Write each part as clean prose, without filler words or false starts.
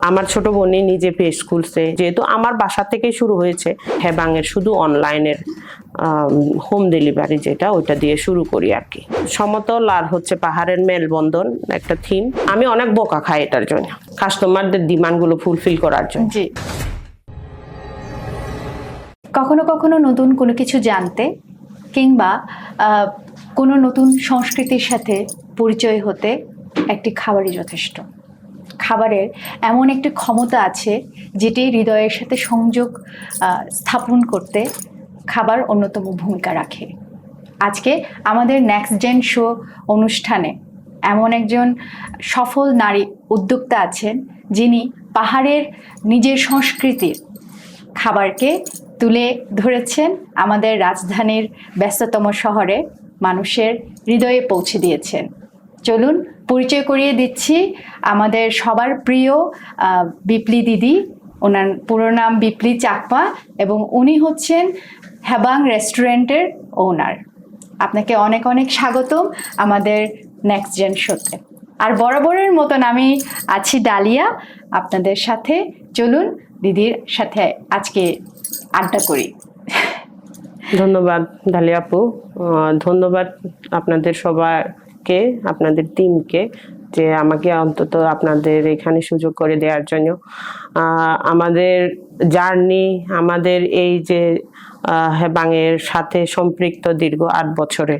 আমার ছোট বোনই নিজে পেজ খুলছে, যেহেতু আমার বাসা থেকেই শুরু হয়েছে। হেবাংয়ের শুধু অনলাইনের হোম ডেলিভারি যেটা, ওইটা দিয়ে শুরু করি আর কি। সমতল আর হচ্ছে পাহাড়ের মেলবন্ধন একটা থিম। আমি অনেক বোকা খাই এটার জন্য, কাস্টমারদের ডিমান্ডগুলো ফুলফিল করার জন্য। জি, কখনো কখনো নতুন কোনো কিছু জানতে কিংবা কোনো নতুন সংস্কৃতির সাথে পরিচয় হতে একটি খাবারই যথেষ্ট। খাবারের এমন একটি ক্ষমতা আছে যেটি হৃদয়ের সাথে সংযোগ স্থাপন করতে খাবার অন্যতম ভূমিকা রাখে। আজকে আমাদের নেক্সট জেন শো অনুষ্ঠানে এমন একজন সফল নারী উদ্যোক্তা আছেন, যিনি পাহাড়ের নিজের সংস্কৃতির খাবারকে তুলে ধরেছেন, আমাদের রাজধানীর ব্যস্ততম শহরে মানুষের হৃদয়ে পৌঁছে দিয়েছেন। চলুন পরিচয় করিয়ে দিচ্ছি আমাদের সবার প্রিয় বিপ্লি দিদি। ওনার পুরো নাম বিপ্লি চাকমা এবং উনি হচ্ছেন হেবাং রেস্টুরেন্টের ওনার। আপনাকে অনেক অনেক স্বাগতম আমাদের নেক্সট জেন শোতে। আর বরাবরের মতন আমি আছি ডালিয়া আপনাদের সাথে। চলুন দিদির সাথে আজকে আড্ডা করি। ধন্যবাদ ডালিয়া আপু, ধন্যবাদ আপনাদের সবাইকে, আপনাদের টিমকে, যে আমাকে অন্তত আপনাদের এখানে সুযোগ করে দেওয়ার জন্য। আমাদের জার্নি, আমাদের এই যে হেবাংয়ের সাথে সম্পৃক্ত দীর্ঘ 8 বছরে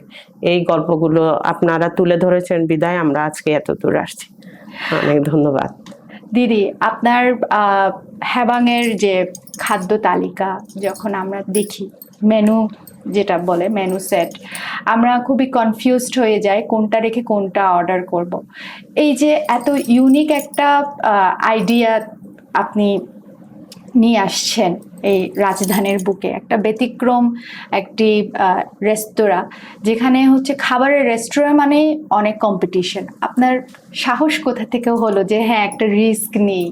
এই গল্পগুলো আপনারা তুলে ধরেছেন বিদায় আমরা আজকে এত দূর আসছি। অনেক ধন্যবাদ দিদি। আপনার হেবাংয়ের যে খাদ্য তালিকা যখন আমরা দেখি, মেনু যেটা বলে মেনু সেট, আমরা খুবই কনফিউজড হয়ে যাই কোনটা রেখে কোনটা অর্ডার করব। এই যে এত ইউনিক একটা আইডিয়া আপনি নিয়ে আসছেন এই রাজধানীর বুকে, একটা ব্যতিক্রম একটি রেস্তোরাঁ, যেখানে হচ্ছে খাবারের রেস্তোরাঁ মানে অনেক কম্পিটিশন। আপনার সাহস কোথা থেকে হলো যে হ্যাঁ একটা রিস্ক নেই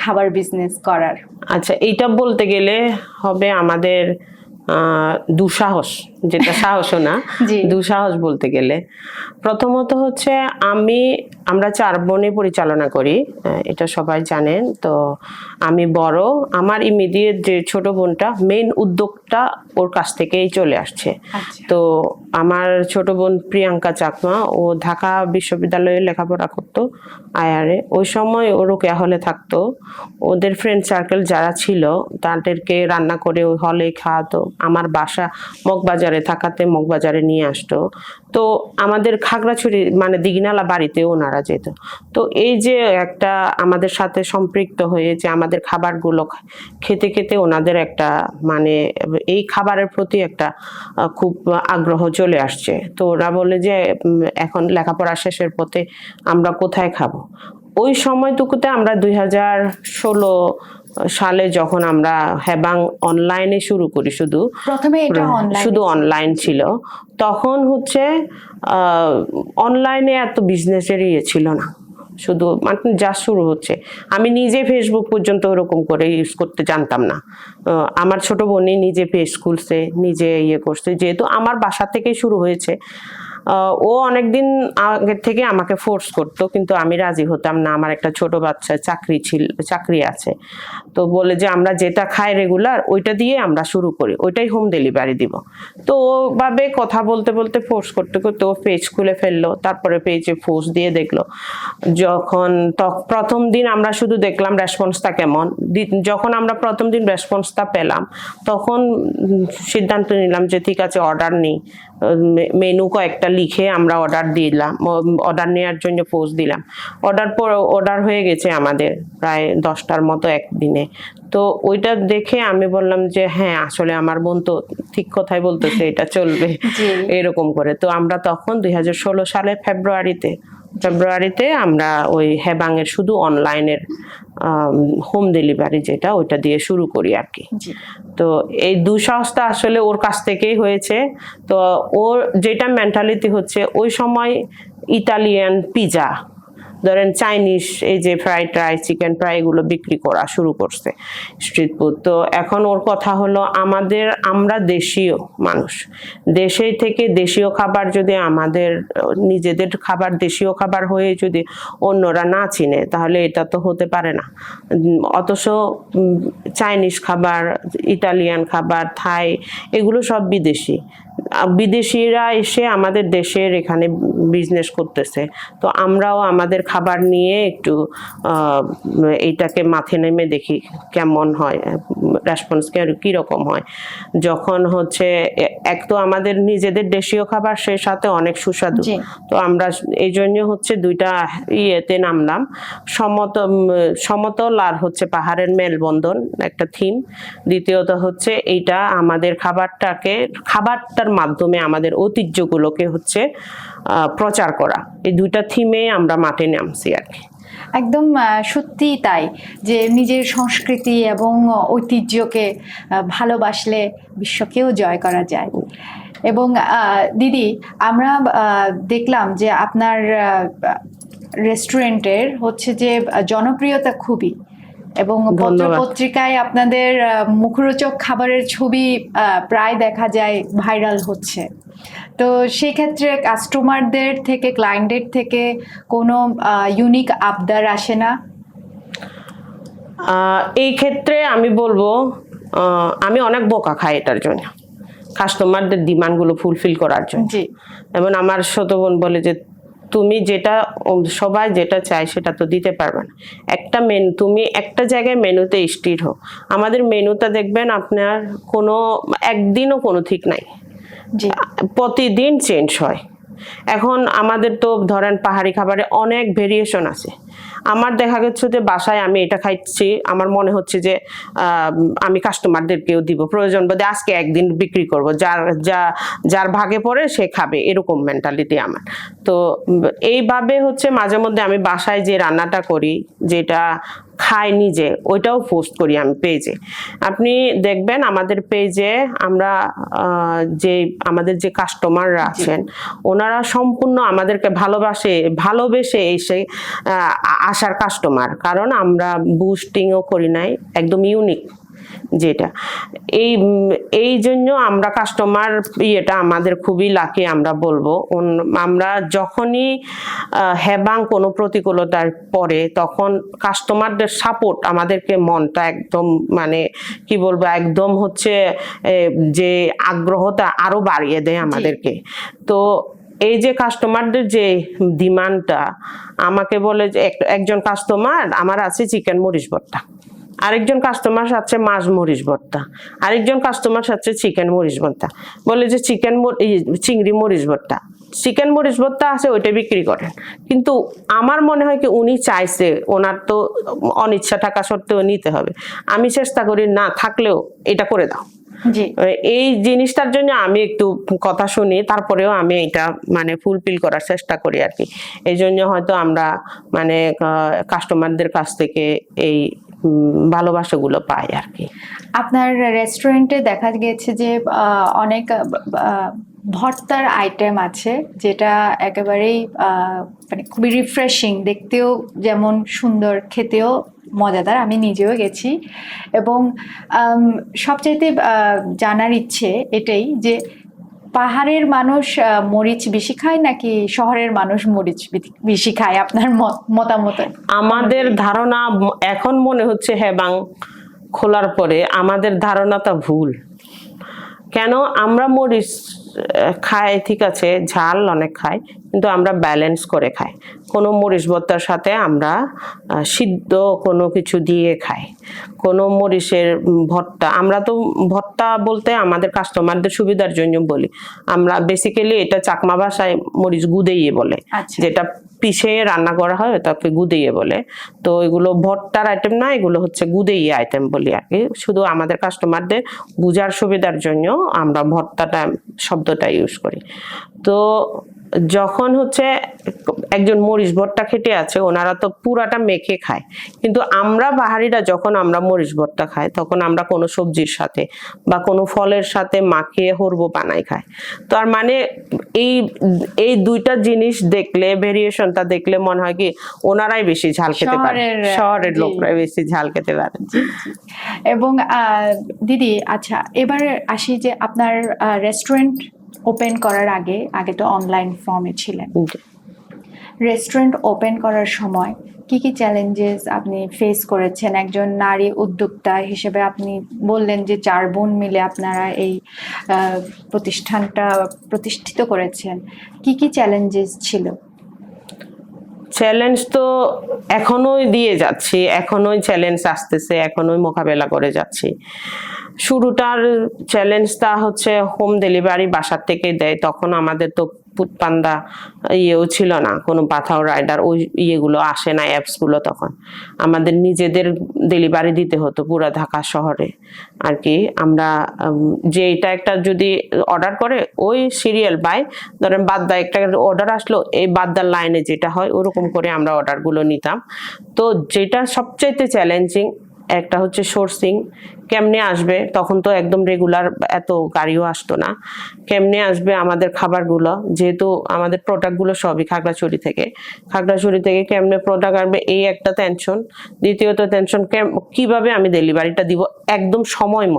খাবার বিজনেস করার? আচ্ছা, এইটা বলতে গেলে হবে আমাদের দুঃসাহস, যেটা সাহসও না, দুঃসাহস বলতে গেলে। প্রথমত হচ্ছে আমরা 4 বোনে পরিচালনা করি, এটা সবাই জানেন। তো আমি বড়, আমার ইমিডিয়েট যে ছোট বোনটা মেইন উদ্যোগটা ওর কাছ থেকেই চলে আসছে। তো আমার ছোট বোন প্রিয়াঙ্কা চাকমা, ও ঢাকা বিশ্ববিদ্যালয়ে লেখাপড়া করতো আয়ারে। ওই সময় ও রোকেয়া হলে থাকতো, ওদের ফ্রেন্ড সার্কেল যারা ছিল তাদেরকে রান্না করে ওই হলে খাওয়াতো। আমার বাসা মগবাজারে থাকাতে মগবাজারে নিয়ে আসতো। তো আমাদের খাগড়াছড়ি মানে দিঘিনালা বাড়িতে ওনারা যেত। তো এই যে একটা আমাদের সাথে সম্পৃক্ত হয়ে যে আমাদের খাবারগুলো খেতে খেতে ওনাদের একটা মানে এই খাবারের প্রতি একটা খুব আগ্রহ চলে আসছে। তো ওরা বলে যে এখন লেখাপড়া শেষের পথে আমরা কোথায় খাবো। ওই সময়টুকুতে আমরা 2016 সালে যখন আমরা হেবাং অনলাইনে শুরু করি, শুধু অনলাইন ছিল, তখন হচ্ছে অনলাইনে এত বিজনেসের ছিল না, শুধু মানে যা শুরু হচ্ছে। আমি নিজে ফেসবুক পর্যন্ত ওরকম করে ইউজ করতে জানতাম না। আমার ছোট বোনই নিজে পেজ খুলছে, নিজে করছে, যেহেতু আমার বাসা থেকেই শুরু হয়েছে। ও অনেকদিন আগের থেকে আমাকে ফোর্স করতো, কিন্তু আমি রাজি হতাম না। আমার একটা ছোট বাচ্চা চাকরি আছে, তো বলে যে আমরা যেটা খাই রেগুলার ওইটা দিয়ে আমরা শুরু করি, ওইটাই হোম ডেলিভারি দিব। তো ওভাবে কথা বলতে বলতে ফোর্স করতে করতে ও পেজ খুলে ফেললো। তারপরে পেজে পোস্ট দিয়ে দেখলো। যখন প্রথম দিন আমরা শুধু দেখলাম রেসপন্সটা কেমন। যখন আমরা প্রথম দিন রেসপন্সটা পেলাম, তখন সিদ্ধান্ত নিলাম যে ঠিক আছে, অর্ডার নিই। মেনু কয়েকটা লিখে আমরা অর্ডার দিলাম, অর্ডার নেওয়ার জন্য পোস্ট দিলাম। অর্ডার হয়ে গেছে আমাদের প্রায় 10টার মতো একদিনে। তো ওইটা দেখে আমি বললাম যে হ্যাঁ, আসলে আমার বোন তো ঠিক কথাই বলতেছে, এটা চলবে এরকম করে। তো আমরা তখন 2016 সালে ফেব্রুয়ারিতে আমরা ওই হেবাংয়ের শুধু অনলাইনের হোম ডেলিভারি যেটা, ওইটা দিয়ে শুরু করি আর কি। তো এই দুঃসাহসটা আসলে ওর কাছ থেকেই হয়েছে। তো ওর যেটা মেন্টালিটি হচ্ছে, ওই সময় ইতালিয়ান পিজা ধরেন চাইনিজ এই যে ফ্রাইড রাইস, চিকেন ফ্রাই এগুলো বিক্রি করা শুরু করছে স্ট্রিট ফুড। তো এখন ওর কথা হলো আমরা দেশীয় মানুষ, দেশে থেকে দেশীয় খাবার যদি আমাদের নিজেদের খাবার দেশীয় খাবার হয়ে যদি অন্যরা না চিনে তাহলে এটা তো হতে পারে না। অথচ চাইনিজ খাবার, ইটালিয়ান খাবার, থাই এগুলো সব বিদেশিরা এসে আমাদের দেশের এখানে বিজনেস করতেছে। তো আমরাও আমাদের খাবার নিয়ে একটু এইটাকে মাথায় নেমে দেখি কেমন হয়, রেসপন্স কিরকম হয়। যখন হচ্ছে এক তো আমাদের নিজেদের দেশীয় খাবার, সেই সাথে অনেক সুস্বাদু। তো আমরা এই জন্য হচ্ছে দুইটা ইয়েতে নামলাম, সমতল আর হচ্ছে পাহাড়ের মেলবন্ধন একটা থিম। দ্বিতীয়ত হচ্ছে এইটা আমাদের খাবারটার মাধ্যমে আমাদের ঐতিহ্যগুলোকে হচ্ছে প্রচার করা। এই দুইটা থিমে আমরা মাঠে নামছি আর কি। একদম সত্যি তাই, যে নিজের সংস্কৃতি এবং ঐতিহ্যকে ভালোবাসলে বিশ্বকেও জয় করা যায়। এবং দিদি, আমরা দেখলাম যে আপনার রেস্টুরেন্টের হচ্ছে যে জনপ্রিয়তা খুবই, এবং পত্রিকায় আপনাদের মুখরোচক খাবারের ছবি প্রায় দেখা যায় ভাইরাল হচ্ছে। তো সেক্ষেত্রে কাস্টমারদের থেকে, ক্লায়েন্টদের থেকে কোনো ইউনিক আবদার আসে না? এই ক্ষেত্রে আমি বলবো আমি অনেক বোকা খাই এটার জন্য, কাস্টমারদের ডিমান্ডগুলো ফুলফিল করার জন্য। যেমন আমার ছোট বোন বলে যে তুমি সবাই যেটা চায় সেটা তো দিতে পারবে না। তুমি একটা জায়গায় মেনুতে স্থির হও। আমাদের মেনুটা দেখবেন আপনার একদিনও কোনো ঠিক নাই, প্রতিদিন চেঞ্জ হয়। এখন আমাদের তো ধরেন পাহাড়ি খাবারে অনেক ভেরিয়েশন আছে। আমার দেখা গেছে যে বাসায় আমি এটা খাইছি, আমার মনে হচ্ছে যে আমি কাস্টমারদেরকেও দিব, প্রয়োজন বোধে আজকে একদিন বিক্রি করব, যার ভাগে পড়ে সে খাবে, এরকম মেন্টালিটি আমার। তো এইভাবে হচ্ছে মাঝে মধ্যে আমি বাসায় যে রান্নাটা করি, যেটা খাই নিজে, ওইটাও পোস্ট করি আমি পেজে। আপনি দেখবেন আমাদের পেজে আমরা আমাদের যে কাস্টমাররা আছেন ওনারা সম্পূর্ণ আমাদেরকে ভালোবেসে এসে আসার কাস্টমার। কারণ আমরা বুস্টিংও করি নাই, একদম ইউনিক যেটা। এই জন্য আমরা কাস্টমার ইয়েটা আমাদের খুবই লাকি আমরা বলবো। আমরা যখনই হেবাং কোনো প্রতিকূলতার পরে তখন কাস্টমারদের সাপোর্ট আমাদেরকে মনটা একদম মানে কি বলবো, একদম হচ্ছে যে আগ্রহটা আরো বাড়িয়ে দেয় আমাদেরকে। তো এই যে কাস্টমারদের যে ডিমান্ডটা, আমাকে বলে যে একজন কাস্টমার আমার আছে চিকেন মরিচ ভর্তা, আরেকজন কাস্টমার সাথে মাছ মরিচ ভর্তা, আরেকজন কাস্টমার সাথে চিকেন মরিচ ভর্তা, বলে যে চিংড়ি মরিচ ভর্তা, চিকেন মরিচ ভর্তা আছে ওইটা বিক্রি করেন। কিন্তু আমার মনে হয় কি উনি চাইছে, ওনার তো অনিচ্ছা থাকা সত্ত্বেও নিতে হবে। আমি চেষ্টা করি না থাকলেও এটা করে দাও। এই জিনিসটার জন্য আমি একটু কথা শুনি, তারপরেও আমি এটা মানে ফুলফিল করার চেষ্টা করি আর কি। এই জন্য হয়তো আমরা মানে কাস্টমারদের কাছ থেকে এই ভালোবাসাগুলো পাই আর কি। আপনার রেস্টুরেন্টে দেখা গেছে যে অনেক ভর্তার আইটেম আছে, যেটা একেবারেই মানে খুবই রিফ্রেশিং, দেখতেও যেমন সুন্দর, খেতেও মজাদার। আমি নিজেও গেছি, এবং সবচাইতে জানার ইচ্ছে এটাই যে পাহাড়ের মানুষ মরিচ বেশি খায় নাকি শহরের মানুষ মরিচ বেশি খায়? আপনার মতামত? আমাদের ধারণা এখন মনে হচ্ছে হেবাং খোলার পরে আমাদের ধারণাটা ভুল। কেন? আমরা মরিচ খাই ঠিক আছে, ঝাল অনেক খাই, কিন্তু আমরা ব্যালেন্স করে খাই। কোনো মরিচ ভর্তার সাথে আমরা সিদ্ধ কোনো কিছু দিয়ে খাই, কোনো মরিচের ভর্তা। আমরা তো ভর্তা বলতে আমাদের কাস্টমারদের সুবিধার জন্য বলি, আমরা বেসিক্যালি এটা চাকমা ভাষায় মরিচ গুদেইয়ে বলে, যেটা পিষে রান্না করা হয় তাকে গুদেইয়ে বলে। তো এগুলো ভর্তার আইটেম না, এগুলো হচ্ছে গুদেইয়ে আইটেম বলি আর কি। শুধু আমাদের কাস্টমারদের বুঝার সুবিধার জন্য আমরা ভর্তাটা শব্দটা ইউজ করি। তো যখন হচ্ছে একজন মরিচ ভর্তা খেতে আছে, ওনারা তো পুরাটা মেখে খায়, কিন্তু আমরা বাহারিরা যখন আমরা মরিচ ভর্তা খাই তখন আমরা কোনো সবজির সাথে বা কোনো ফলের সাথে মাখিয়ে হরবো বানাই খাই। তো আর মানে এই এই দুইটা জিনিস দেখলে, ভেরিয়েশনটা দেখলে মনে হয় কি ওনারাই বেশি ঝাল খেতে পারে, শহরের লোকরাই বেশি ঝাল খেতে পারে। এবং দিদি, আচ্ছা এবার আসি যে আপনার রেস্টুরেন্ট ওপেন করার আগে তো অনলাইন ফর্মে ছিলেন। রেস্টুরেন্ট ওপেন করার সময় কি কি চ্যালেঞ্জেস আপনি ফেস করেছেন? একজন নারী উদ্যোক্তা হিসেবে আপনি বললেন যে 4 বোন মিলে আপনারা এই প্রতিষ্ঠানটা প্রতিষ্ঠিত করেছেন, কি কি চ্যালেঞ্জেস ছিল? চ্যালেঞ্জ তো এখনোই দিয়ে যাচ্ছি, এখনোই চ্যালেঞ্জ আসতেছে, এখনোই মোকাবেলা করে যাচ্ছি। শুরুটার চ্যালেঞ্জটা হচ্ছে হোম ডেলিভারি বাসার থেকে দেয়, তখন আমাদের তো ফুডপান্ডা ইয়েও ছিল না, কোনো পাঠাও রাইডার ওই ইয়েগুলো আসে না, অ্যাপসগুলো। তখন আমাদের নিজেদের ডেলিভারি দিতে হতো পুরো ঢাকা শহরে আর কি। আমরা যে এটা একটা যদি অর্ডার করে ওই সিরিয়াল বাই ধরেন বাদদা একটা অর্ডার আসলো, এই বাদদার লাইনে যেটা হয় ওরকম করে আমরা অর্ডারগুলো নিতাম। তো যেটা সবচাইতে চ্যালেঞ্জিং একটা হচ্ছে সোর্সিং, কেমনে আসবে, তখন তো একদম রেগুলার এত গাড়িও আসতো না, কেমনে আসবে আমাদের খাবারগুলো, যেহেতু আমাদের প্রোডাক্টগুলো সবই খাগড়াছড়ি থেকে কেমনে প্রোডাক্ট আসবে এই একটা টেনশন। দ্বিতীয়ত টেনশন কিভাবে আমি ডেলিভারিটা দিব একদম সময়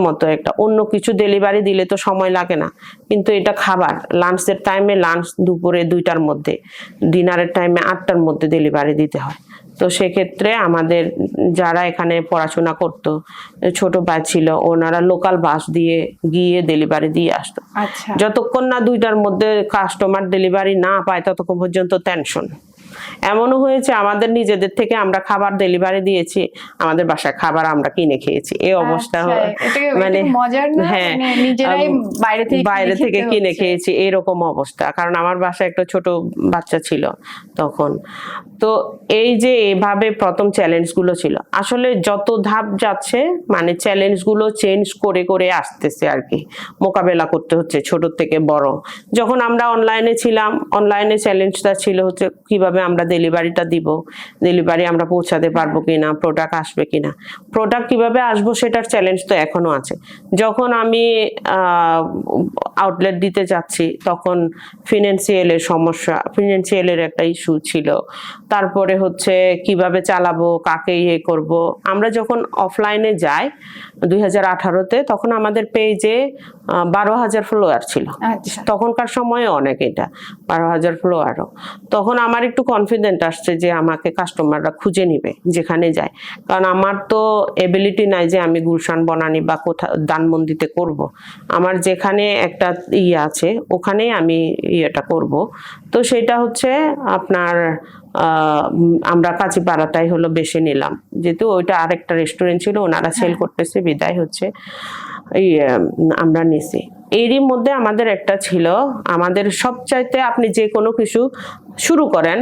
মতো। একটা অন্য কিছু ডেলিভারি দিলে তো সময় লাগে না, কিন্তু এটা খাবার লাঞ্চের টাইমে, লাঞ্চ দুপুরে 2টার মধ্যে, ডিনারের টাইমে 8টার মধ্যে ডেলিভারি দিতে হয়। তো সেক্ষেত্রে আমাদের যারা এখানে পড়াশোনা করতো, ছোট ভাই ছিল, ওনারা লোকাল বাস দিয়ে গিয়ে ডেলিভারি দিয়ে আসতো। যতক্ষণ না 2টার মধ্যে কাস্টমার ডেলিভারি না পায় ততক্ষণ পর্যন্ত টেনশন। এমনও হয়েছে আমাদের নিজেদের থেকে আমরা খাবার ডেলিভারি দিয়েছি, আমাদের বাসায় খাবার আমরা কিনে খেয়েছি, এই অবস্থা। মানে হ্যাঁ, বাইরে থেকে কিনে খেয়েছি এরকম অবস্থা, কারণ আমার বাসায় একটা ছোট বাচ্চা ছিল তখন। তো এই যে এভাবে প্রথম চ্যালেঞ্জগুলো ছিল, আসলে যত ধাপ যাচ্ছে মানে চ্যালেঞ্জগুলো চেঞ্জ করে আসতেছে আর কি, মোকাবেলা করতে হচ্ছে ছোট থেকে বড়। যখন আমরা অনলাইনে ছিলাম, অনলাইনে চ্যালেঞ্জটা ছিল হচ্ছে কিভাবে আমরা ডেলিভারিটা দিব, ডেলিভারি আমরা পৌঁছাতে পারবো কিনা, প্রোডাক্ট আসবে কিনা, প্রোডাক্ট কিভাবে আসবো সেটার চ্যালেঞ্জ তো এখনো আছে। যখন আমি আউটলেট দিতে যাচ্ছি তখন ফিনান্সিয়ালের সমস্যা, ফিনান্সিয়ালের একটা ইস্যু ছিল। তারপরে হচ্ছে কিভাবে চালাবো, কাকে ইয়ে করব। আমরা যখন অফলাইনে যাই 2018-তে, তখন আমাদের পেজে 12,000 ফলোয়ার ছিল। তখনকার সময়ে অনেক, এটা 12,000 ফলোয়ারও। তখন আমার একটু কনফিডেন্ট আসছে যে আমাকে কাস্টমাররা খুঁজে নিবে যেখানে যায়, কারণ আমার তো এবিলিটি নাই যে আমি গুলশান বনানী বা কোথাও ধানমন্ডিতে করব। আমার যেখানে একটা ইয়ে আছে ওখানেই আমি ইয়েটা করব। তো সেটা হচ্ছে আপনার আমরা কাঁচিপাড়াটাই হলো বেছে নিলাম, যেহেতু ওইটা আরেকটা রেস্টুরেন্ট ছিল, ওনারা সেল করতেছে, বিদায় হচ্ছে আমরা নিছি। এরই মধ্যে আমাদের একটা ছিল, আমাদের সবচাইতে আপনি যে কোনো কিছু শুরু করেন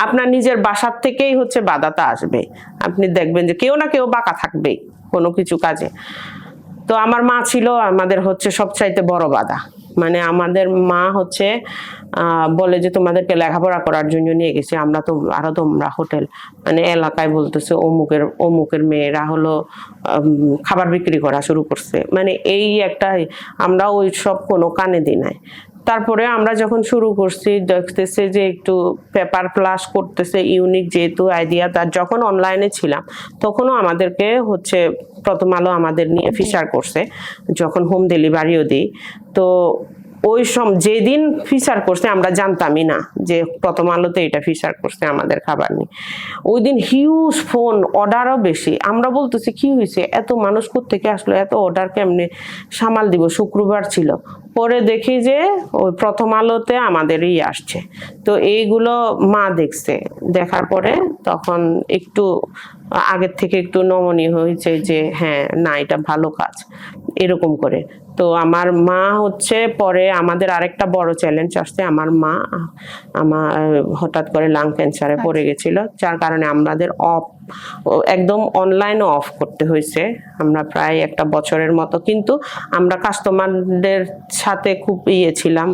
আপনার নিজের বাসার থেকেই হচ্ছে বাধাটা আসবে, আপনি দেখবেন যে কেউ না কেউ বাঁকা থাকবেই কোনো কিছু কাজে। তো আমার মা ছিল আমাদের হচ্ছে সবচাইতে বড় বাধা। মানে আমাদের মা হচ্ছে বলে যে তোমাদেরকে লেখাপড়া করার জন্য নিয়ে গেছি আমরা, তো আরো তোমরা হোটেল মানে এলাকায় বলতেছে অমুকের মেয়েরা হলো খাবার বিক্রি করা শুরু করছে, মানে এই একটা, আমরা ওই সব কোনো কানে দিই নাই। তারপরে আমরা যখন শুরু করছি দেখতেছে যে একটু পেপার প্লাস করতেছে, ইউনিক যেহেতু আইডিয়া, তার যখন অনলাইনে ছিলাম তখনও আমাদেরকে হচ্ছে প্রথম আলো আমাদের নিয়ে ফিচার করছে, যখন হোম ডেলিভারিও দিই। তো ওই যেদিন ফিচার করছে আমরা জানতামই না যে প্রথম আলোতে এটা ফিচার করছে আমাদের খাবার নিয়ে। ওই দিন হিউজ ফোন, অর্ডারও বেশি। আমরা বলতেছি কি হয়েছে, এত মানুষ কোত্থেকে আসলো, এত অর্ডার কেমনে সামাল দিব। শুক্রবার ছিল, পরে দেখি যে ওই প্রথম আলোতে আমাদেরই আসছে। তো এইগুলো মা দেখছে, দেখার পরে তখন একটু আগের থেকে একটু নমনীয় হয়েছে যে হ্যাঁ না এটা ভালো কাজ, এরকম করে। তো আমার মা হচ্ছে পরে আমাদের আরেকটা বড় চ্যালেঞ্জ আসছে, আমার মা হঠাৎ করে লাং ক্যান্সারে পড়ে গেছিল, যার কারণে আমাদের একদম অনলাইন অফ করতে হয়েছে আমরা প্রায় একটা বছরের মতো। কিন্তু আমরা কাস্টমারদের সাথে খুব ছিলাম,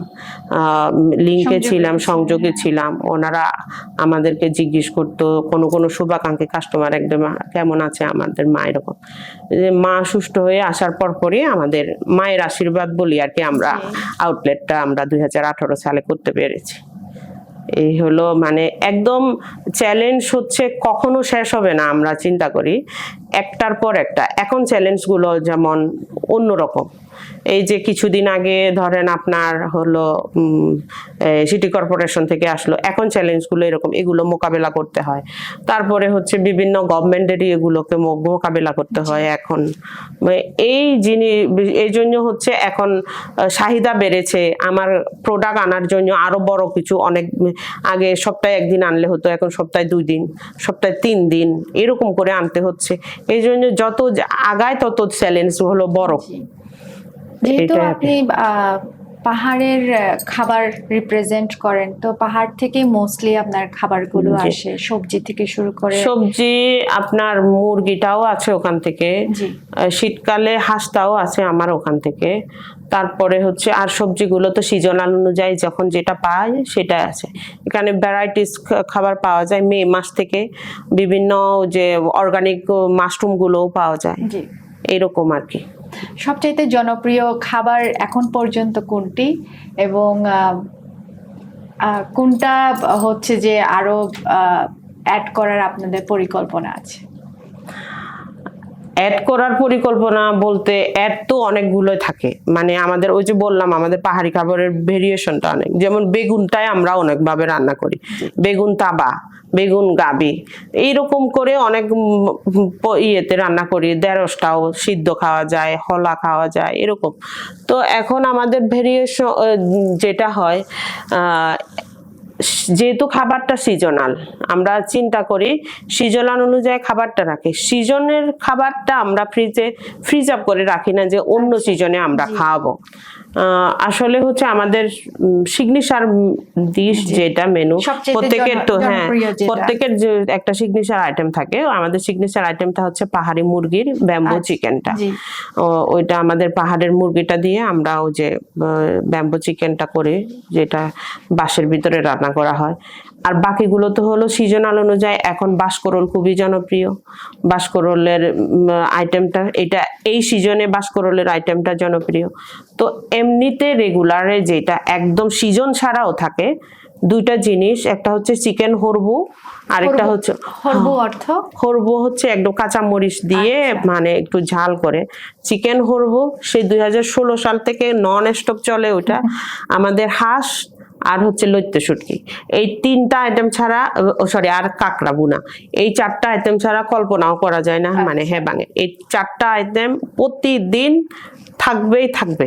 লিঙ্কে ছিলাম, সংযোগে ছিলাম। ওনারা আমাদেরকে জিজ্ঞেস করতো, কোনো শুভাকাঙ্ক্ষী কাস্টমার একদম কেমন আছে আমাদের মা, এরকম। মা সুস্থ হয়ে আসার পরই আমাদের মায়ের আশীর্বাদ বলি আর কি, আমরা আউটলেটটা আমরা 2018 সালে করতে পেরেছি। এই হলো মানে একদম চ্যালেঞ্জ হচ্ছে, কখনো শেষ হবে না, আমরা চিন্তা করি একটার পর একটা। এখন চ্যালেঞ্জগুলো যেমন অন্যরকম। এই যে কিছুদিন আগে ধরেন আপনার হলো সিটি কর্পোরেশন থেকে আসলো, এখন চ্যালেঞ্জগুলো এরকম, এগুলো মোকাবেলা করতে হয়। তারপরে হচ্ছে বিভিন্ন গভর্নমেন্টেরই এগুলোকে মোকাবেলা করতে হয় এখন। এই জন্য হচ্ছে এখন চাহিদা বেড়েছে। আমার প্রোডাক্ট আনার জন্য আরো বড় কিছু, অনেক আগে সপ্তাহে 1 দিন আনলে হতো, এখন সপ্তাহে 2 দিন, সপ্তাহে 3 দিন এরকম করে আনতে হচ্ছে। এই জন্য যত আগায় তত চ্যালেঞ্জ হলো বড়। যেহেতু আপনি পাহাড়ের খাবার রিপ্রেজেন্ট করেন, তো পাহাড় থেকে মোস্টলি আপনার খাবারগুলো আসে, সবজি থেকে শুরু করে। সবজি আপনার মুরগিটাও আছে ওখান থেকে, শীতকালে হাঁসটাও আছে আমার ওখান থেকে। তারপরে হচ্ছে আর সবজিগুলো তো সিজনাল অনুযায়ী যখন যেটা পাওয়া যায় সেটাই আছে। এখানে ভ্যারাইটিস খাবার পাওয়া যায়। মে মাস থেকে বিভিন্ন যে অর্গানিক মাশরুম গুলোও পাওয়া যায়, এরকম আর কি। সবচাইতে জনপ্রিয় খাবার এখন পর্যন্ত কোনটি, এবং কোনটা হচ্ছে যে আরো অ্যাড করার আপনাদের পরিকল্পনা আছে? অ্যাড করার পরিকল্পনা বলতে অ্যাড তো অনেকগুলো থাকে, মানে আমাদের ওই যে বললাম আমাদের পাহাড়ি খাবারের ভেরিয়েশনটা অনেক। যেমন বেগুনটাই আমরা অনেকভাবে রান্না করি, বেগুন তাবা, বেগুন গাবি, এইরকম করে অনেক ইয়েতে রান্না করি। ঢেঁড়সটাও সিদ্ধ খাওয়া যায়, হলা খাওয়া যায়, এরকম। তো এখন আমাদের ভেরিয়েশন যেটা হয়, যেহেতু খাবারটা সিজনাল, আমরা চিন্তা করি সিজনাল অনুযায়ী খাবারটা রাখি। সিজনের খাবারটা আমরা ফ্রিজ আপ করে রাখি না যে অন্য সিজনে আমরা খাওয়াবো। আসলে হচ্ছে আমাদের সিগনেচার ডিশ যেটা মেনু, প্রত্যেকের তো প্রত্যেকের যে একটা সিগনেচার আইটেম থাকে। আমাদের সিগনেচার আইটেমটা হচ্ছে পাহাড়ি মুরগির ব্যাম্বো চিকেনটা। ওইটা আমাদের পাহাড়ের মুরগিটা দিয়ে আমরা ওই যে ব্যাম্বো চিকেনটা করে, যেটা বাঁশের ভিতরে রান্না করা হয়। আর বাকিগুলো তো হলো সিজনাল অনুযায়ী। এখন বাঁশকরল খুবই জনপ্রিয়, বাঁশকরলের আইটেমটা, এটা এই সিজনে বাঁশকরলের আইটেমটা জনপ্রিয়। তো এমনিতে রেগুলারে যেটা একদম সিজন ছাড়াও থাকে, 2টা জিনিস, একটা হচ্ছে চিকেন হরবু, আরেকটা হচ্ছে হরবু হচ্ছে একদম কাঁচা মরিচ দিয়ে মানে একটু ঝাল করে চিকেন হরবু। সেই 2016 সাল থেকে নন স্টপ চলে ওটা। আমাদের হাঁস আর হচ্ছে লইট্ট শুটকি, এই 3টা আইটেম ছাড়া, সরি আর কাঁকড়া বুনা, এই 4টা আইটেম ছাড়া কল্পনাও করা যায় না মানে হেবাঙে। এই 4টা আইটেম প্রতিদিন থাকবেই থাকবে।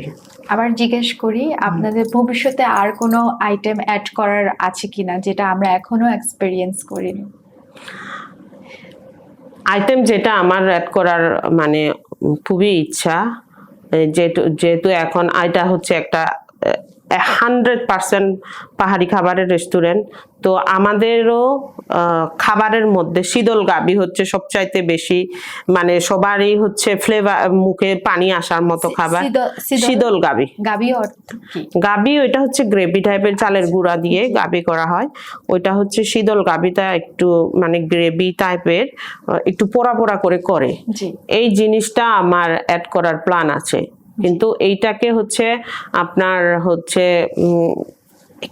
আবার জিজ্ঞেস করি, আপনাদের ভবিষ্যতে আর কোনো আইটেম অ্যাড করার আছে কিনা, যেটা আমরা এখনো এক্সপেরিয়েন্স করিনি? আইটেম যেটা আমার অ্যাড করার মানে খুবই ইচ্ছা, যেহেতু এখন এটা হচ্ছে একটা 100% পাহাড়ি খাবারের রেস্টুরেন্ট। তো আমাদেরও খাবারের মধ্যে শীতল গাবি হচ্ছে সবচাইতে বেশি, মানে সবারই হচ্ছে ফ্লেভার, মুখে পানি আসার মতো খাবার। শীতল গাবি, গাবি ওইটা হচ্ছে গ্রেভি টাইপের, চালের গুঁড়া দিয়ে গাবি করা হয়। ওইটা হচ্ছে শীতল গাবিটা একটু মানে গ্রেভি টাইপের, একটু পোড়া পোড়া করে। এই জিনিসটা আমার অ্যাড করার প্ল্যান আছে। কিন্তু এইটাকে হচ্ছে আপনার হচ্ছে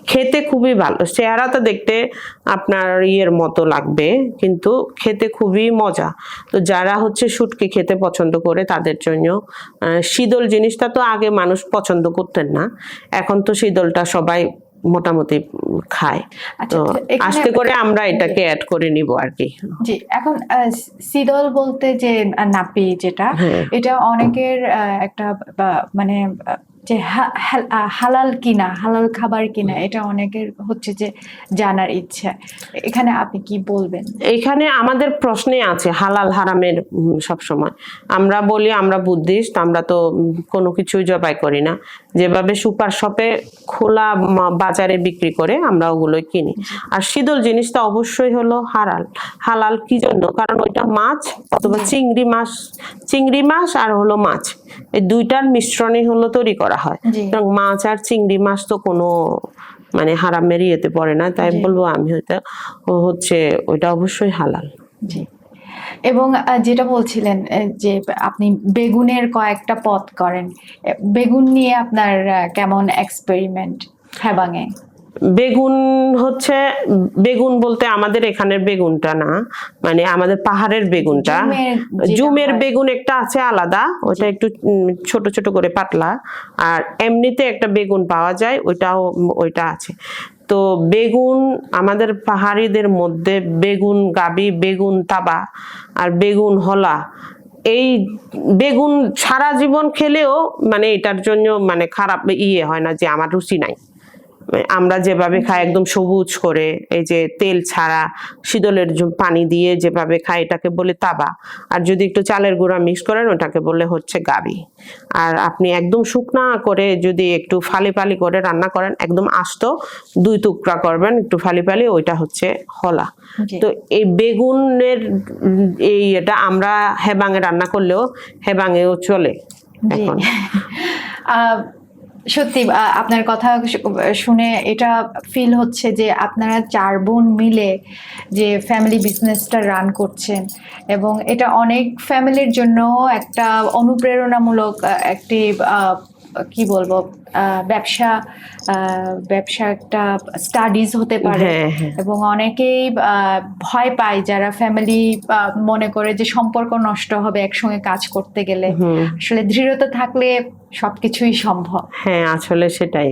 খেতে খুবই ভালো, চেহারাটা দেখতে আপনার ইয়ের মতো লাগবে, কিন্তু খেতে খুবই মজা। তো যারা হচ্ছে শুটকি খেতে পছন্দ করে তাদের জন্য শীতল জিনিসটা তো আগে মানুষ পছন্দ করতেন না, এখন তো শীতলটা সবাই মোটামুটি খায়। তো আস্তে করে আমরা এটাকে অ্যাড করে নিব আর কি। জি, এখন শীতল বলতে যে নাপি যেটা, এটা অনেকের একটা মানে যে হালাল কিনা, হালাল খাবার কিনা, এটা অনেকের হচ্ছে যে জানার ইচ্ছা। এখানে আপনি কি বলবেন? এখানে আমাদের প্রশ্নে আছে হালাল হারামের। সব সময় আমরা বলি আমরা বুদ্ধিস্ট, আমরা তো কোনো কিছুই জবাই করি না। যেভাবে সুপার শপে খোলা বাজারে বিক্রি করে আমরা ওগুলোই কিনি। আর শীতল জিনিসটা অবশ্যই হলো হালাল কি জন্য? কারণ ওইটা মাছ অথবা চিংড়ি মাছ আর হলো মাছ, এই দুইটার মিশ্রণে হলো তৈরি করা হয়। মাছ আর চিংড়ি মাছ তো কোনো মানে হারামের ইয়েতে পড়ে না, তাই বলবো আমি হচ্ছে ওইটা অবশ্যই হালাল। জি। এবং যেটা বলছিলেন যে আপনি বেগুনের কয়েকটা পদ করেন, বেগুন নিয়ে আপনার কেমন এক্সপেরিমেন্ট হ্যাবাঙে? বেগুন বলতে আমাদের এখানের বেগুনটা না, মানে আমাদের পাহাড়ের বেগুনটা, জুমের বেগুন একটা আছে আলাদা, ওইটা একটু ছোট ছোট করে পাতলা, আর এমনিতে একটা বেগুন পাওয়া যায়, ওইটা আছে। তো বেগুন আমাদের পাহাড়িদের মধ্যে বেগুন গাবি, বেগুন তাবা আর বেগুন হলা, এই বেগুন সারা জীবন খেলেও মানে এটার জন্য মানে খারাপ হয় না যে আমার রুচি নাই। আমরা যেভাবে খাই একদম সবুজ করে, এই যে তেল ছাড়া শীতলের পানি দিয়ে যেভাবে খাই, এটাকে বলে তাবা। আর যদি একটু চালের গুঁড়া মিক্স করেন ওটাকে বলে হচ্ছে গাবি। আর আপনি একদম শুকনা করে যদি একটু ফালি করে রান্না করেন, একদম আস্ত 2 টুকরা করবেন একটু ফালি, ওইটা হচ্ছে হলা। তো এই বেগুনের এটা আমরা হেবাঙে রান্না করলেও হেবাঙেও চলে এখন। সত্যি আপনার কথা শুনে এটা ফিল হচ্ছে যে আপনারা 4 বোন মিলে যে ফ্যামিলি বিজনেসটা রান করছেন, এবং এটা অনেক ফ্যামিলির জন্য একটা অনুপ্রেরণামূলক একটি কি বলবো ব্যবসা একটা স্টাডিজ হতে পারে। এবং অনেকেই ভয় পায় যারা ফ্যামিলি মনে করে যে সম্পর্ক নষ্ট হবে একসঙ্গে কাজ করতে গেলে। আসলে দৃঢ়তা থাকলে সবকিছুই সম্ভব। হ্যাঁ, আসলে সেটাই।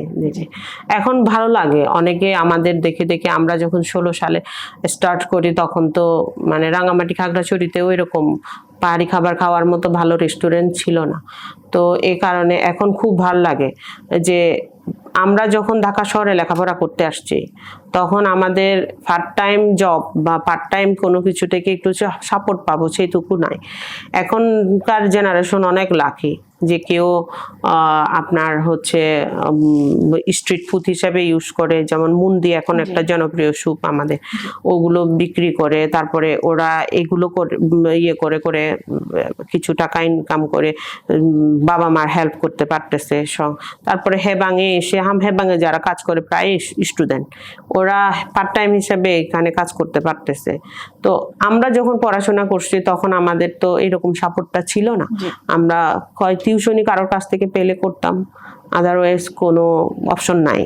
এখন ভালো লাগে অনেকে আমাদের দেখে আমরা যখন 16 সালে স্টার্ট করি তখন তো মানে রাঙামাটি খাগড়াছড়িতেও এরকম পাহাড়ি খাবার খাওয়ার মতো ভালো রেস্টুরেন্ট ছিল না। তো এই কারণে এখন খুব ভালো লাগে যে আমরা যখন ঢাকা শহরে লেখাপড়া করতে আসছি তখন আমাদের পার্ট টাইম জব বা পার্ট টাইম কোনো কিছু থেকে একটু সাপোর্ট পাবো সেইটুকু নাই। এখনকার জেনারেশন অনেক লাকি যে কেউ আপনার হচ্ছে স্ট্রিট ফুড হিসাবে ইউজ করে, যেমন মুন্দি এখন একটা জনপ্রিয় স্যুপ আমাদের, ওগুলো বিক্রি করে, তারপরে ওরা এগুলো করে করে কিছু টাকা ইনকাম করে বাবা মার হেল্প করতে পারতেছে। তারপরে হেবাঙে এসে হেবাঙে যারা কাজ করে প্রায় স্টুডেন্ট, ওরা পার্ট টাইম হিসাবে এখানে কাজ করতে পারতেছে। তো আমরা যখন পড়াশোনা করছি তখন আমাদের তো এরকম সাপোর্টটা ছিল না। আমরা টিউশনি কারোর কাছ থেকে পেলে করতাম, আদারওয়াইজ কোনো অপশন নাই।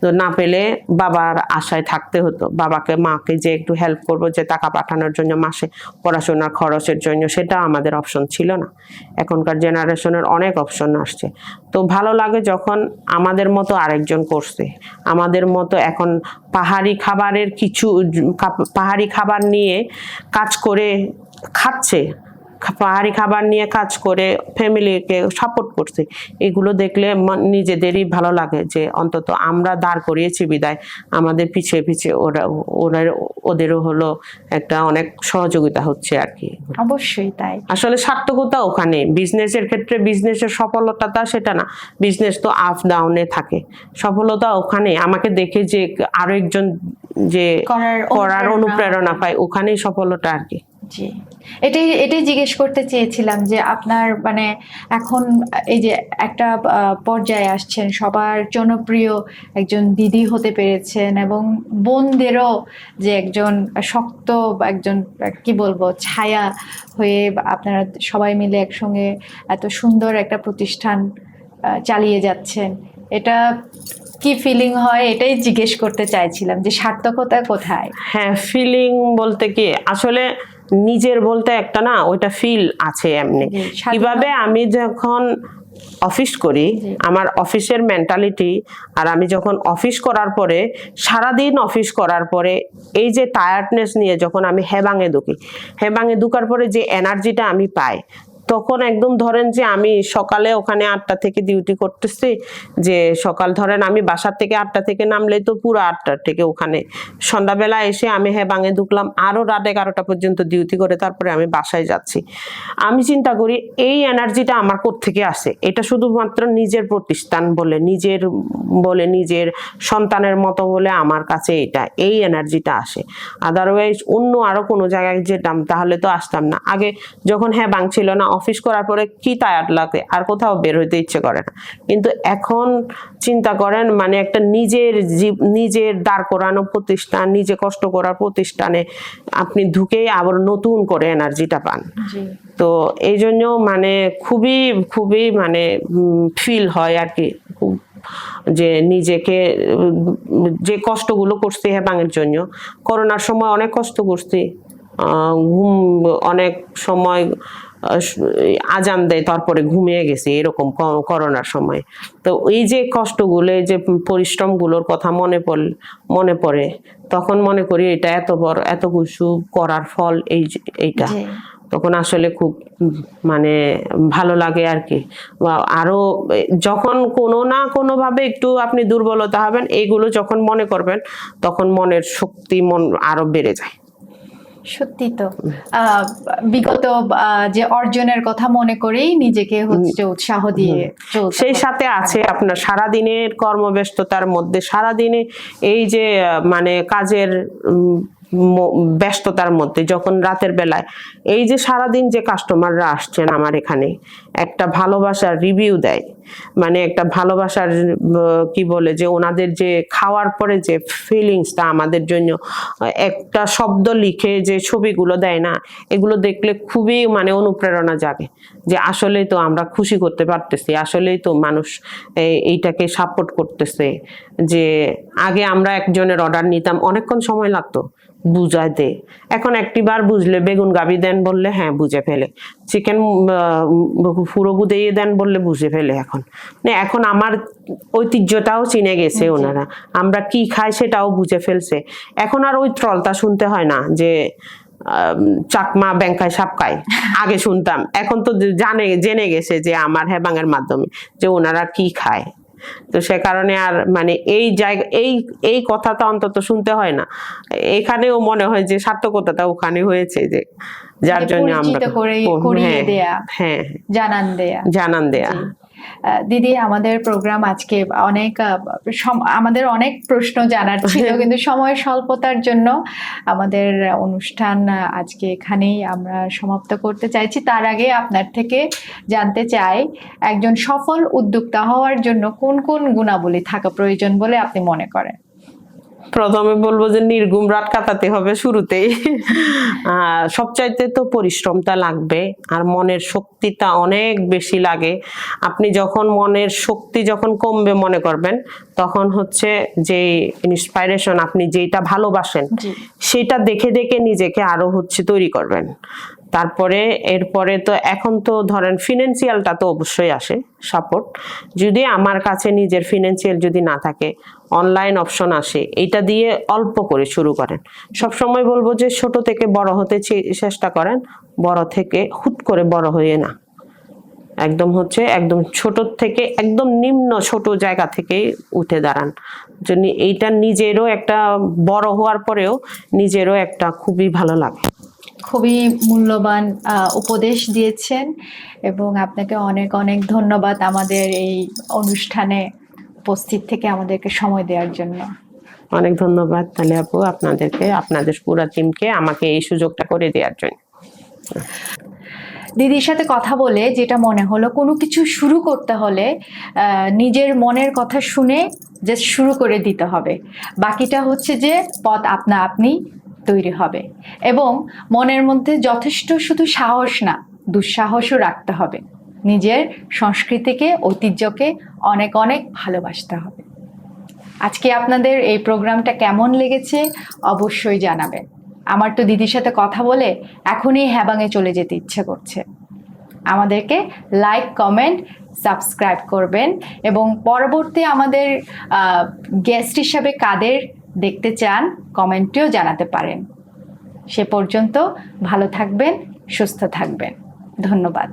তো না পেলে বাবার আশায় থাকতে হতো, বাবাকে মাকে যে একটু হেল্প করবো, যে টাকা পাঠানোর জন্য মাসে পড়াশোনার খরচের জন্য, সেটা আমাদের অপশন ছিল না। এখনকার জেনারেশনের অনেক অপশন আসছে। তো ভালো লাগে যখন আমাদের মতো আরেকজন করছে, আমাদের মতো এখন পাহাড়ি খাবার নিয়ে কাজ করে খাচ্ছে, পাহাড়ি খাবার নিয়ে কাজ করে ফ্যামিলিকে সাপোর্ট করছে। এগুলো দেখলে নিজেদেরই ভালো লাগে যে অন্তত আমরা দাঁড় করিয়েছি বিদায় আমাদের পিছিয়ে ওদেরও হলো একটা অনেক সহযোগিতা হচ্ছে আর কি। অবশ্যই তাই। আসলে সার্থকতা ওখানে। বিজনেসের ক্ষেত্রে বিজনেসের সফলতা সেটা না, বিজনেস তো আপ ডাউনে থাকে। সফলতা ওখানে আমাকে দেখে যে আরো একজন যে করার অনুপ্রেরণা পায়, ওখানেই সফলতা আর কি। জি, এটাই জিজ্ঞেস করতে চেয়েছিলাম যে আপনার মানে এখন এই যে একটা পর্যায়ে আসছেন, সবার জনপ্রিয় একজন দিদি হতে পেরেছেন, এবং বোনদেরও যে একজন শক্ত একজন কি বলবো ছায়া হয়ে আপনারা সবাই মিলে একসঙ্গে এত সুন্দর একটা প্রতিষ্ঠান চালিয়ে যাচ্ছেন। এটা কি ফিলিং হয় এটাই জিজ্ঞেস করতে চাইছিলাম যে সার্থকতা কোথায়? হ্যাঁ, ফিলিং বলতে কি আসলে নিজের বলতে একটা না, ওইটা ফিল আছে এমনি। কিভাবে আমি যখন অফিস করি, আমার অফিসের মেন্টালিটি, আর আমি যখন অফিস করার পরে সারাদিন অফিস করার পরে এই যে টায়ার্ডনেস নিয়ে যখন আমি হেবাঙে ঢুকার পরে যে এনার্জিটা আমি পাই, তখন একদম ধরেন যে আমি সকালে ওখানে 8টা থেকে ডিউটি করতেছি, যে সকাল ধরেন আমি বাসার থেকে 8টা থেকে নামলে তো পুরো 8টা থেকে ওখানে সন্ধ্যাবেলা এসে আমি হেবাঙে ঢুকলাম, আরো রাত 11টা পর্যন্ত ডিউটি করে তারপরে আমি বাসায় যাচ্ছি। আমি চিন্তা করি এই এনার্জিটা আমার কোত্থেকে আসে? এটা শুধুমাত্র নিজের প্রতিষ্ঠান বলে, নিজের সন্তানের মতো বলে আমার কাছে এটা এই এনার্জিটা আসে। আদারওয়াইজ অন্য আরো কোনো জায়গায় যেতাম তাহলে তো আসতাম না। আগে যখন হেবাং ছিল না, অফিস করার পরে কি টায়ার্ড লাগে, আর কোথাও বের হইতে ইচ্ছে করে না। কিন্তু এখন চিন্তা করেন, মানে একটা নিজের দাঁড় করানো প্রতিষ্ঠান, নিজে কষ্ট করার প্রতিষ্ঠানে আপনি ঢুকেই আবার নতুন করে এনার্জিটা পান। তো এই জন্য মানে খুবই খুবই মানে ফিল হয় আর কি, যে নিজেকে যে কষ্টগুলো করছি হেবাঙের জন্য। করোনার সময় অনেক কষ্ট করছি, ঘুম অনেক সময় আজান দেয় তারপরে ঘুমিয়ে গেছি এরকম করোনার সময়। তো এই যে কষ্টগুলো, এই যে পরিশ্রমগুলোর কথা মনে পড়ে, তখন মনে করি এটা এত বড় এত কিছু করার ফল এইটা। তখন আসলে খুব মানে ভালো লাগে আর কি। আরো যখন কোনো না কোনো ভাবে একটু আপনি দুর্বলতা হবেন, এইগুলো যখন মনে করবেন তখন মনের শক্তি আরো বেড়ে যায়। সত্যি তো, বিগত যে অর্জনের কথা মনে করেই নিজেকে হচ্ছে উৎসাহ দিয়ে চলতে। সেই সাথে আছে আপনার সারাদিনের কর্মব্যস্ততার মধ্যে, সারাদিনে এই যে মানে কাজের ব্যস্ততার মধ্যে যখন রাতের বেলায় এই যে সারাদিন যে কাস্টমাররা আসছেন আমার এখানে একটা ভালোবাসার রিভিউ দেয়, মানে একটা ভালোবাসার কি বলে যে ওনাদের যে খাওয়ার পরে যে ফিলিংসটা আমাদের জন্য একটা শব্দ লিখে যে ছবিগুলো দেয় না, এগুলো দেখলে খুবই মানে অনুপ্রেরণা জাগে যে আসলেই তো আমরা খুশি করতে পারতেছি, আসলেই তো মানুষ এইটাকে সাপোর্ট করতেছে। যে আগে আমরা একজনের অর্ডার নিতাম, অনেকক্ষণ সময় লাগতো বুঝাইতে, এখন একটিবার বুঝলে বেগুন গাবি দেন বললে হ্যাঁ বুঝে ফেলে, চিকেন পুরো গুঁদিয়ে দেন বললে বুঝে ফেলে। এখন আমার ঐতিহ্যটাও চিনে গেছে ওনারা, আমরা কি খাই সেটাও বুঝে ফেলছে। এখন আর ওই ট্রলটা শুনতে হয় না যে চাকমা ব্যাংকায় সাপকায়, আগে শুনতাম, এখন তো জেনে গেছে যে আমার হেবাঙের মাধ্যমে যে ওনারা কি খায়। তো সে কারণে আর মানে এই জায়গা এই কথাটা অন্তত শুনতে হয় না, এখানেও মনে হয় যে সার্থকতাটা ওখানে হয়েছে, যে যার জন্য আমরা হ্যাঁ জানান দেয়া। দিদি, আমাদের প্রোগ্রাম আজকে আমাদের অনেক প্রশ্ন জানার ছিল, কিন্তু সময়ের স্বল্পতার জন্য আমাদের অনুষ্ঠান আজকে এখানেই আমরা সমাপ্ত করতে চাইছি। তার আগে আপনার থেকে জানতে চাই, একজন সফল উদ্যোক্তা হওয়ার জন্য কোন কোন গুণাবলী থাকা প্রয়োজন বলে আপনি মনে করেন? প্রথমে বলবো যে নির্ঘুম রাত কাটাতে হবে শুরুতেই। সবচাইতে তো পরিশ্রমটা লাগবে, আর মনের শক্তিটা অনেক বেশি লাগে। আপনি যখন মনের শক্তি যখন কমবে মনে করবেন, তখন হচ্ছে যে ইন্সপাইরেশন, আপনি যেটা ভালোবাসেন সেটা দেখে দেখে নিজেকে আরো হচ্ছে তৈরি করবেন। তারপরে এরপরে তো এখন তো ধরেন ফিনান্সিয়ালটা তো অবশ্যই আসে সাপোর্ট। যদি আমার কাছে নিজের ফিনান্সিয়াল যদি না থাকে, অনলাইন অপশন আসে, এটা দিয়ে অল্প করে শুরু করেন। সবসময় বলবো যে ছোট থেকে বড় হতে চেষ্টা করেন, বড় থেকে হুট করে বড় হয়ে না, একদম ছোট থেকে একদম নিম্ন ছোট জায়গা থেকে উঠে দাঁড়ান। জন্য এইটা নিজেরও একটা বড় হওয়ার পরেও নিজেরও একটা খুবই ভালো লাগে। খুবই মূল্যবান উপদেশ দিয়েছেন, এবং আপনাকে অনেক অনেক ধন্যবাদ আমাদের এই অনুষ্ঠানে উপস্থিত থেকে আমাদেরকে সময় দেওয়ার জন্য। অনেক ধন্যবাদ তাহলে আপু আপনাদেরকে, আপনাদের পুরো টিমকে আমাকে এই সুযোগটা করে দেওয়ার জন্য। দিদির সাথে কথা বলে যেটা মনে হলো, কোনো কিছু শুরু করতে হলে নিজের মনের কথা শুনে যে শুরু করে দিতে হবে, বাকিটা হচ্ছে যে পথ আপনা আপনি তৈরি হবে। এবং মনের মধ্যে যথেষ্ট শুধু সাহস না, দুঃসাহসও রাখতে হবে। নিজের সংস্কৃতিকে, ঐতিহ্যকে অনেক অনেক ভালোবাসতে হবে। আজকে আপনাদের এই প্রোগ্রামটা কেমন লেগেছে অবশ্যই জানাবেন। আমার তো দিদির সাথে কথা বলে এখনই হেবাঙে চলে যেতে ইচ্ছে করছে। আমাদেরকে লাইক, কমেন্ট, সাবস্ক্রাইব করবেন, এবং পরবর্তী আমাদের গেস্ট হিসাবে কাদের দেখতে চান কমেন্টেও জানাতে পারেন। সে পর্যন্ত ভালো থাকবেন, সুস্থ থাকবেন। ধন্যবাদ।